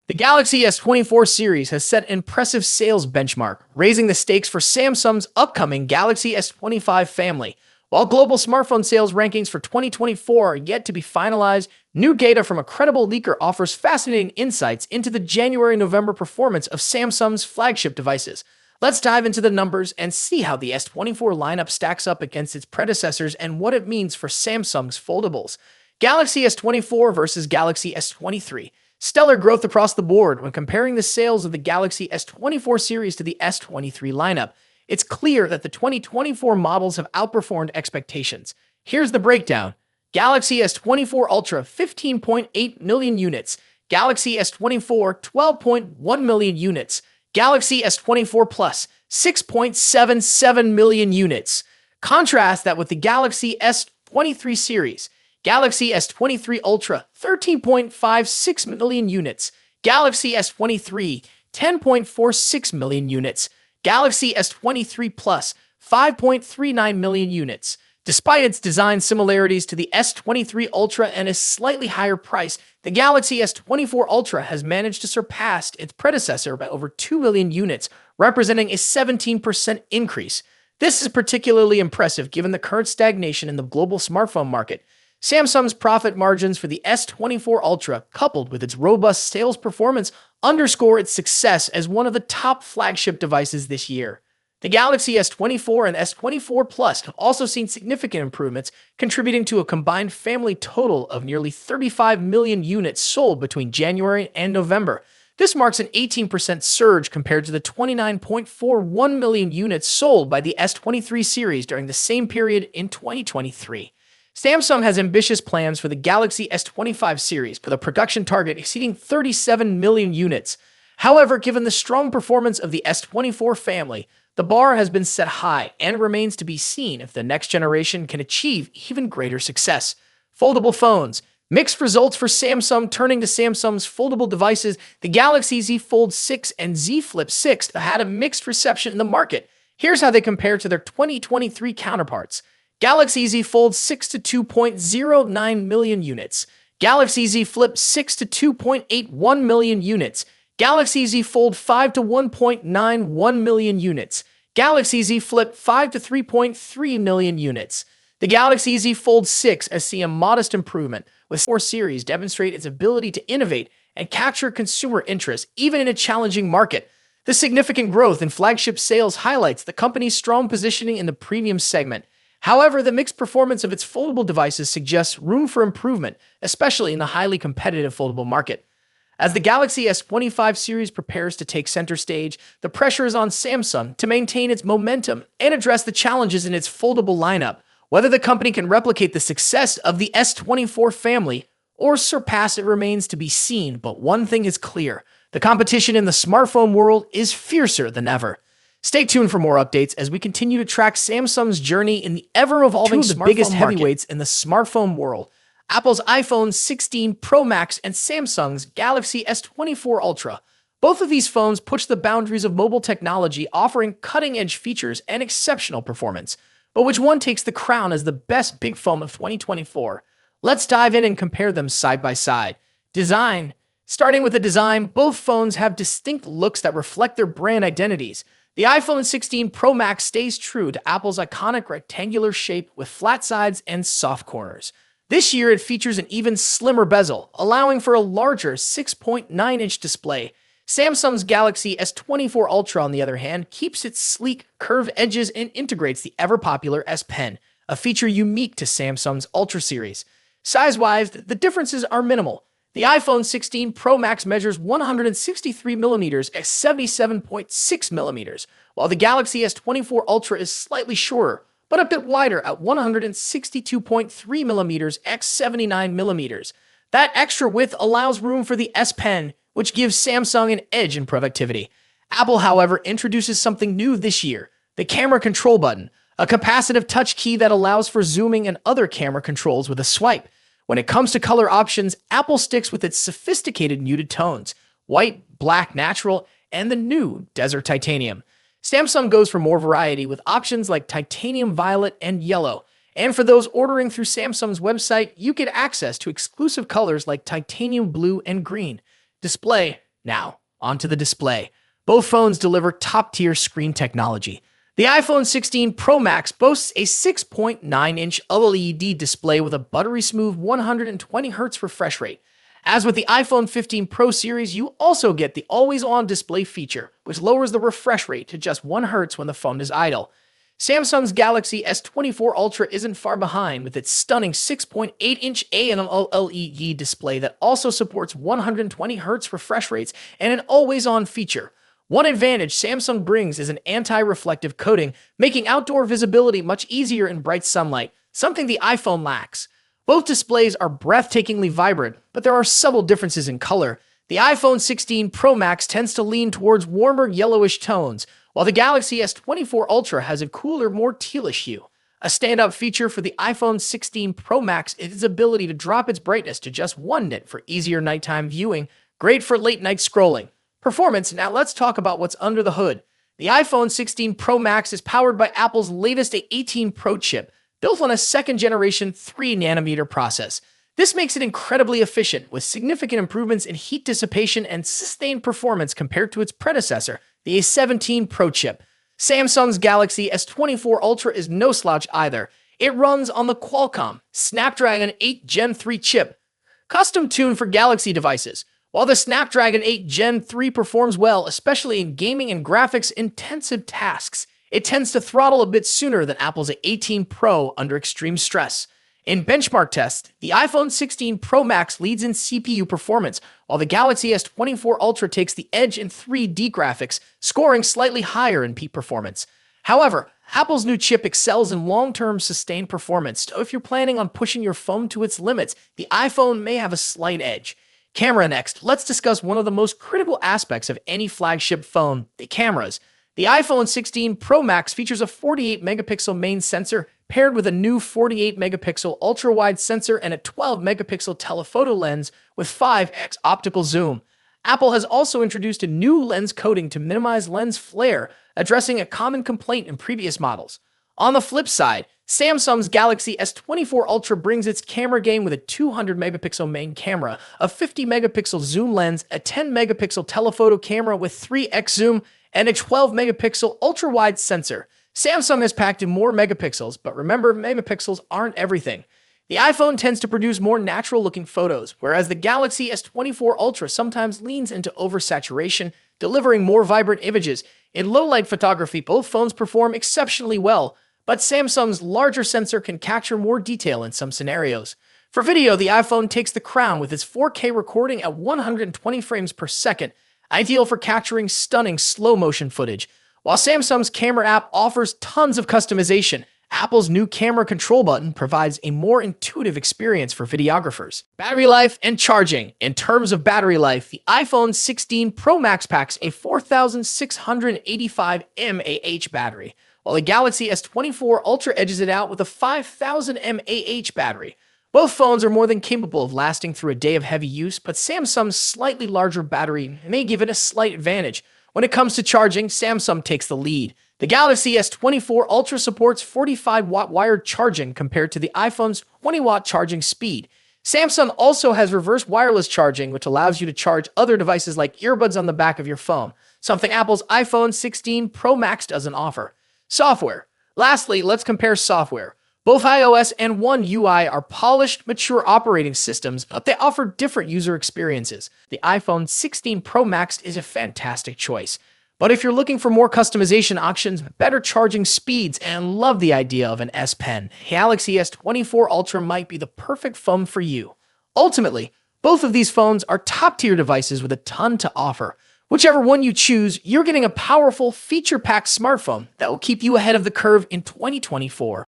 The Galaxy S24 series has set an impressive sales benchmark, raising the stakes for Samsung's upcoming Galaxy S25 family. While global smartphone sales rankings for 2024 are yet to be finalized, new data from a credible leaker offers fascinating insights into the January-November performance of Samsung's flagship devices. Let's dive into the numbers and see how the S24 lineup stacks up against its predecessors and what it means for Samsung's foldables. Galaxy S24 versus Galaxy S23. Stellar growth across the board when comparing the sales of the Galaxy S24 series to the S23 lineup. It's clear that the 2024 models have outperformed expectations. Here's the breakdown. Galaxy S24 Ultra 15.8 million units, Galaxy S24 12.1 million units, Galaxy S24 Plus 6.77 million units. Contrast that with the Galaxy S23 series. Galaxy S23 Ultra, 13.56 million units. Galaxy S23, 10.46 million units. Galaxy S23 Plus, 5.39 million units. Despite its design similarities to the S23 Ultra and a slightly higher price, the Galaxy S24 Ultra has managed to surpass its predecessor by over 2 million units, representing a 17% increase. This is particularly impressive given the current stagnation in the global smartphone market. Samsung's profit margins for the S24 Ultra, coupled with its robust sales performance, underscore its success as one of the top flagship devices this year. The Galaxy S24 and S24 Plus have also seen significant improvements, contributing to a combined family total of nearly 35 million units sold between January and November. This marks an 18% surge compared to the 29.41 million units sold by the S23 series during the same period in 2023. Samsung has ambitious plans for the Galaxy S25 series, with a production target exceeding 37 million units. However, given the strong performance of the S24 family, the bar has been set high and remains to be seen if the next generation can achieve even greater success. Foldable phones. Mixed results for Samsung. Turning to Samsung's foldable devices, the Galaxy Z Fold 6 and Z Flip 6 had a mixed reception in the market. Here's how they compare to their 2023 counterparts. Galaxy Z Fold 6 to 2.09 million units. Galaxy Z Flip 6 to 2.81 million units. Galaxy Z Fold 5 to 1.91 million units. Galaxy Z Flip 5 to 3.3 million units. The Galaxy Z Fold 6 has seen a modest improvement, with 4 series demonstrate its ability to innovate and capture consumer interest even in a challenging market. The significant growth in flagship sales highlights the company's strong positioning in the premium segment. However, the mixed performance of its foldable devices suggests room for improvement, especially in the highly competitive foldable market. As the Galaxy S25 series prepares to take center stage, the pressure is on Samsung to maintain its momentum and address the challenges in its foldable lineup. Whether the company can replicate the success of the S24 family or surpass it remains to be seen, but one thing is clear: the competition in the smartphone world is fiercer than ever. Stay tuned for more updates as we continue to track Samsung's journey in the ever-evolving smartphone market. Two of the biggest heavyweights in the smartphone world, Apple's iPhone 16 Pro Max and Samsung's Galaxy S24 Ultra. Both of these phones push the boundaries of mobile technology, offering cutting-edge features and exceptional performance. But which one takes the crown as the best big phone of 2024? Let's dive in and compare them side by side. Design. Starting with the design, both phones have distinct looks that reflect their brand identities. The iPhone 16 Pro Max stays true to Apple's iconic rectangular shape with flat sides and soft corners. This year, it features an even slimmer bezel, allowing for a larger 6.9-inch display. Samsung's Galaxy S24 Ultra, on the other hand, keeps its sleek, curved edges and integrates the ever-popular S Pen, a feature unique to Samsung's Ultra series. Size-wise, the differences are minimal. The iPhone 16 Pro Max measures 163mm at 77.6mm, while the Galaxy S24 Ultra is slightly shorter, but a bit wider at 162.3mm at 79mm. That extra width allows room for the S Pen, which gives Samsung an edge in productivity. Apple, however, introduces something new this year: the camera control button, a capacitive touch key that allows for zooming and other camera controls with a swipe. When it comes to color options, Apple sticks with its sophisticated muted tones: white, black, natural, and the new Desert Titanium. Samsung goes for more variety with options like Titanium Violet and Yellow. And for those ordering through Samsung's website, you get access to exclusive colors like Titanium Blue and Green. Display. Now, onto the display. Both phones deliver top-tier screen technology. The iPhone 16 Pro Max boasts a 6.9-inch OLED display with a buttery-smooth 120Hz refresh rate. As with the iPhone 15 Pro series, you also get the always-on display feature, which lowers the refresh rate to just 1 Hz when the phone is idle. Samsung's Galaxy S24 Ultra isn't far behind with its stunning 6.8-inch AMOLED display that also supports 120Hz refresh rates and an always-on feature. One advantage Samsung brings is an anti-reflective coating, making outdoor visibility much easier in bright sunlight, something the iPhone lacks. Both displays are breathtakingly vibrant, but there are subtle differences in color. The iPhone 16 Pro Max tends to lean towards warmer yellowish tones, while the Galaxy S24 Ultra has a cooler, more tealish hue. A standout feature for the iPhone 16 Pro Max is its ability to drop its brightness to just 1 nit for easier nighttime viewing, great for late-night scrolling. Performance. Now let's talk about what's under the hood. The iPhone 16 Pro Max is powered by Apple's latest A18 Pro chip, built on a second-generation 3nm process. This makes it incredibly efficient, with significant improvements in heat dissipation and sustained performance compared to its predecessor, the A17 Pro chip. Samsung's Galaxy S24 Ultra is no slouch either. It runs on the Qualcomm Snapdragon 8 Gen 3 chip, custom-tuned for Galaxy devices. While the Snapdragon 8 Gen 3 performs well, especially in gaming and graphics-intensive tasks, it tends to throttle a bit sooner than Apple's A18 Pro under extreme stress. In benchmark tests, the iPhone 16 Pro Max leads in CPU performance, while the Galaxy S24 Ultra takes the edge in 3D graphics, scoring slightly higher in peak performance. However, Apple's new chip excels in long-term sustained performance, so if you're planning on pushing your phone to its limits, the iPhone may have a slight edge. Camera next. Let's discuss one of the most critical aspects of any flagship phone, the cameras. The iPhone 16 Pro Max features a 48-megapixel main sensor paired with a new 48-megapixel ultra-wide sensor and a 12-megapixel telephoto lens with 5x optical zoom. Apple has also introduced a new lens coating to minimize lens flare, addressing a common complaint in previous models. On the flip side, Samsung's Galaxy S24 Ultra brings its camera game with a 200-megapixel main camera, a 50-megapixel zoom lens, a 10-megapixel telephoto camera with 3x zoom, and a 12-megapixel ultra-wide sensor. Samsung has packed in more megapixels, but remember, megapixels aren't everything. The iPhone tends to produce more natural-looking photos, whereas the Galaxy S24 Ultra sometimes leans into oversaturation, delivering more vibrant images. In low-light photography, both phones perform exceptionally well, but Samsung's larger sensor can capture more detail in some scenarios. For video, the iPhone takes the crown with its 4K recording at 120 frames per second, ideal for capturing stunning slow-motion footage. While Samsung's camera app offers tons of customization, Apple's new camera control button provides a more intuitive experience for videographers. Battery life and charging. In terms of battery life, the iPhone 16 Pro Max packs a 4,685 mAh battery, while the Galaxy S24 Ultra edges it out with a 5,000 mAh battery. Both phones are more than capable of lasting through a day of heavy use, but Samsung's slightly larger battery may give it a slight advantage. When it comes to charging, Samsung takes the lead. The Galaxy S24 Ultra supports 45-watt wired charging compared to the iPhone's 20-watt charging speed. Samsung also has reverse wireless charging, which allows you to charge other devices like earbuds on the back of your phone, something Apple's iPhone 16 Pro Max doesn't offer. Software. Lastly, let's compare software. Both iOS and One UI are polished, mature operating systems, but they offer different user experiences. The iPhone 16 Pro Max is a fantastic choice. But if you're looking for more customization options, better charging speeds, and love the idea of an S Pen, Galaxy S24 Ultra might be the perfect phone for you. Ultimately, both of these phones are top-tier devices with a ton to offer. Whichever one you choose, you're getting a powerful, feature-packed smartphone that will keep you ahead of the curve in 2024.